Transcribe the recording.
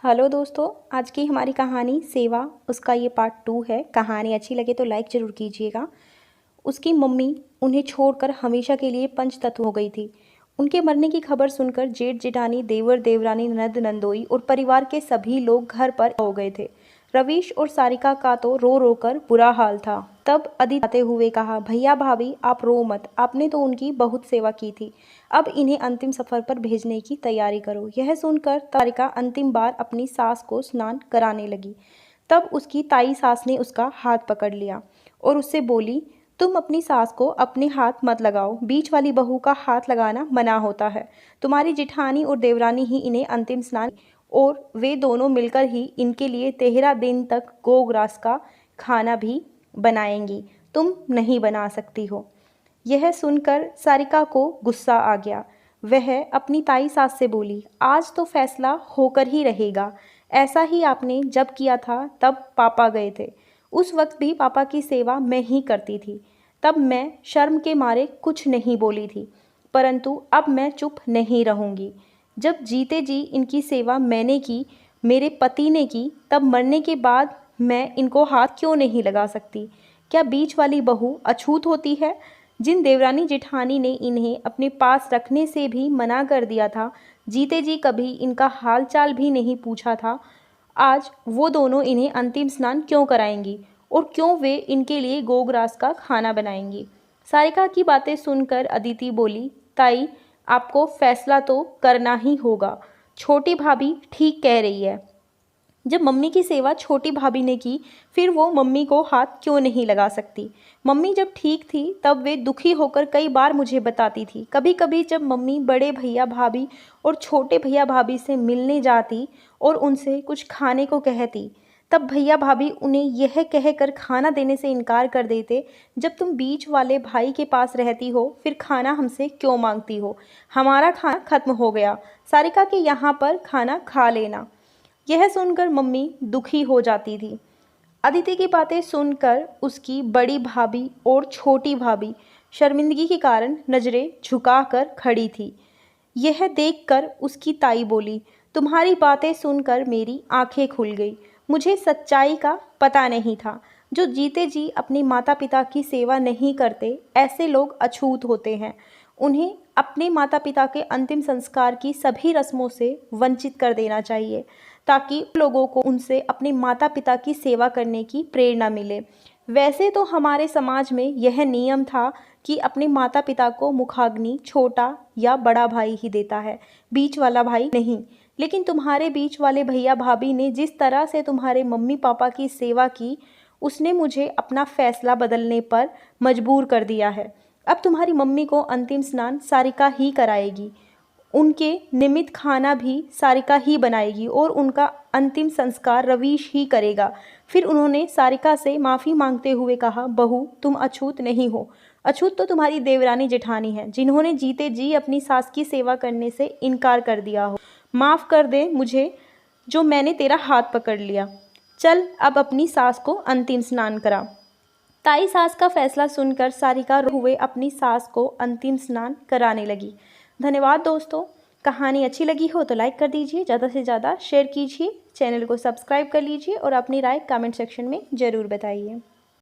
Hello दोस्तों, आज की हमारी कहानी सेवा उसका ये पार्ट 2 है। कहानी अच्छी लगे तो लाइक ज़रूर कीजिएगा। उसकी मम्मी उन्हें छोड़कर हमेशा के लिए पंचतत्व हो गई थी। उनके मरने की खबर सुनकर जेठ जेठानी, देवर देवरानी, ननद नंदोई और परिवार के सभी लोग घर पर हो गए थे। रवीश और सारिका का तो रो रो कर बुरा हाल था। तब अदिति आते हुए कहा, भैया भाभी आप रो मत, आपने तो उनकी बहुत सेवा की थी, अब इन्हें अंतिम सफर पर भेजने की तैयारी करो। यह सुनकर सारिका अंतिम बार अपनी सास को स्नान कराने लगी। तब उसकी ताई सास ने उसका हाथ पकड़ लिया और उससे बोली, तुम अपनी सास को अपने हाथ मत लगाओ, बीच वाली बहू का हाथ लगाना मना होता है। तुम्हारी जिठानी और देवरानी ही इन्हें अंतिम स्नान, और वे दोनों मिलकर ही इनके लिए 13 दिन तक गोग्रास का खाना भी बनाएंगी, तुम नहीं बना सकती हो। यह सुनकर सारिका को गुस्सा आ गया। वह अपनी ताई सास से बोली, आज तो फैसला होकर ही रहेगा। ऐसा ही आपने जब किया था तब पापा गए थे, उस वक्त भी पापा की सेवा मैं ही करती थी। तब मैं शर्म के मारे कुछ नहीं बोली थी, परंतु अब मैं चुप नहीं रहूँगी। जब जीते जी इनकी सेवा मैंने की, मेरे पति ने की, तब मरने के बाद मैं इनको हाथ क्यों नहीं लगा सकती? क्या बीच वाली बहू अछूत होती है? जिन देवरानी जेठानी ने इन्हें अपने पास रखने से भी मना कर दिया था, जीते जी कभी इनका हाल चाल भी नहीं पूछा था, आज वो दोनों इन्हें अंतिम स्नान क्यों कराएंगी और क्यों वे इनके लिए गोग्रास का खाना बनाएंगी? सारिका की बातें सुनकर अदिति बोली, ताई आपको फैसला तो करना ही होगा। छोटी भाभी ठीक कह रही है। जब मम्मी की सेवा छोटी भाभी ने की, फिर वो मम्मी को हाथ क्यों नहीं लगा सकती? मम्मी जब ठीक थी तब वे दुखी होकर कई बार मुझे बताती थी। कभी कभी जब मम्मी बड़े भैया भाभी और छोटे भैया भाभी से मिलने जाती और उनसे कुछ खाने को कहती, तब भैया भाभी उन्हें यह कहकर खाना देने से इनकार कर देते, जब तुम बीच वाले भाई के पास रहती हो फिर खाना हमसे क्यों मांगती हो? हमारा खाना खत्म हो गया, सारिका के यहाँ पर खाना खा लेना। यह सुनकर मम्मी दुखी हो जाती थी। अदिति की बातें सुनकर उसकी बड़ी भाभी और छोटी भाभी शर्मिंदगी के कारण नज़रें झुकाकर खड़ी थी। यह देखकर उसकी ताई बोली, तुम्हारी बातें सुनकर मेरी आंखें खुल गई। मुझे सच्चाई का पता नहीं था। जो जीते जी अपने माता पिता की सेवा नहीं करते, ऐसे लोग अछूत होते हैं। उन्हें अपने माता पिता के अंतिम संस्कार की सभी रस्मों से वंचित कर देना चाहिए, ताकि लोगों को उनसे अपने माता पिता की सेवा करने की प्रेरणा मिले। वैसे तो हमारे समाज में यह नियम था कि अपने माता पिता को मुखाग्नि छोटा या बड़ा भाई ही देता है, बीच वाला भाई नहीं। लेकिन तुम्हारे बीच वाले भैया भाभी ने जिस तरह से तुम्हारे मम्मी पापा की सेवा की, उसने मुझे अपना फैसला बदलने पर मजबूर कर दिया है। अब तुम्हारी मम्मी को अंतिम स्नान सारिका ही कराएगी, उनके निमित्त खाना भी सारिका ही बनाएगी और उनका अंतिम संस्कार रवीश ही करेगा। फिर उन्होंने सारिका से माफ़ी मांगते हुए कहा, बहू तुम अछूत नहीं हो। अछूत तो तुम्हारी देवरानी जेठानी है, जिन्होंने जीते जी अपनी सास की सेवा करने से इनकार कर दिया हो। माफ़ कर दे मुझे, जो मैंने तेरा हाथ पकड़ लिया। चल अब अपनी सास को अंतिम स्नान करा। ताई सास का फैसला सुनकर सारिका रोते हुए अपनी सास को अंतिम स्नान कराने लगी। धन्यवाद दोस्तों। कहानी अच्छी लगी हो तो लाइक कर दीजिए, ज़्यादा से ज़्यादा शेयर कीजिए, चैनल को सब्सक्राइब कर लीजिए और अपनी राय कमेंट सेक्शन में ज़रूर बताइए।